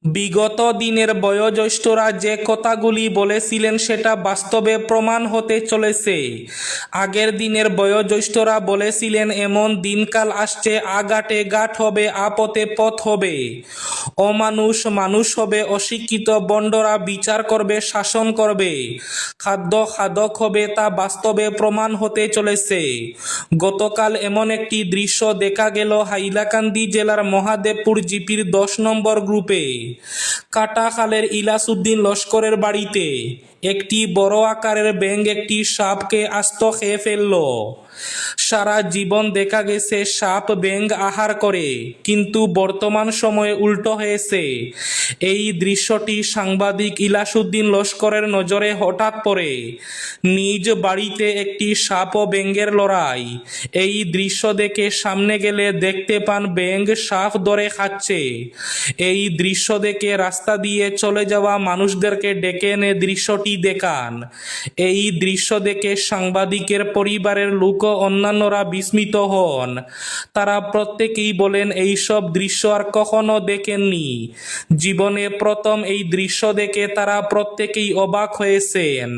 বিগত দিনের বয়োজ্যেষ্ঠরা যে কথাগুলি বলেছিলেন সেটা বাস্তবে প্রমাণ হতে চলেছে। আগের দিনের বয়োজ্যেষ্ঠরা বলেছিলেন এমন দিনকাল আসছে, আঘাটে ঘাট হবে, আপতে পথ হবে, অমানুষ মানুষ হবে, অশিক্ষিত বন্ডরা বিচার করবে, শাসন করবে, খাদ্য খাদক হবে, তা বাস্তবে প্রমাণ হতে চলেছে। গতকাল এমন একটি দৃশ্য দেখা গেল হাইলাকান্দি জেলার মহাদেবপুর জিপির 10 নম্বর গ্রুপে। কাটাখালের ইলাসউদ্দিন লস্করের বাড়িতে একটি বড় আকারের ব্যাঙ একটি সাপকে আস্ত খেয়ে ফেলল। সারা জীবন দেখা গেছে সাপ ব্যাঙ আহার করে, কিন্তু বর্তমান সময়ে উল্টো হয়েছে। এই দৃশ্যটি সাংবাদিক ইলাসউদ্দিন লস্করের নজরে হঠাৎ পড়ে। নিজ বাড়িতে একটি সাপ ও ব্যাঙের লড়াই। এই দৃশ্য দেখে সামনে গেলে দেখতে পান ব্যাঙ সাপ ধরে খাচ্ছে। এই দৃশ্য দেখে রাস্তা দিয়ে চলে যাওয়া মানুষদেরকে ডেকে এনে দৃশ্যটি দেখান। এই দৃশ্য দেখে সাংবাদিকের পরিবারের লোক ও অন্যান্যরা বিস্মিত হন। তারা প্রত্যেকেই বলেন এইসব দৃশ্য আর কখনো দেখেননি। জীবনে প্রথম এই দৃশ্য দেখে তারা প্রত্যেকেই অবাক হয়েছেন।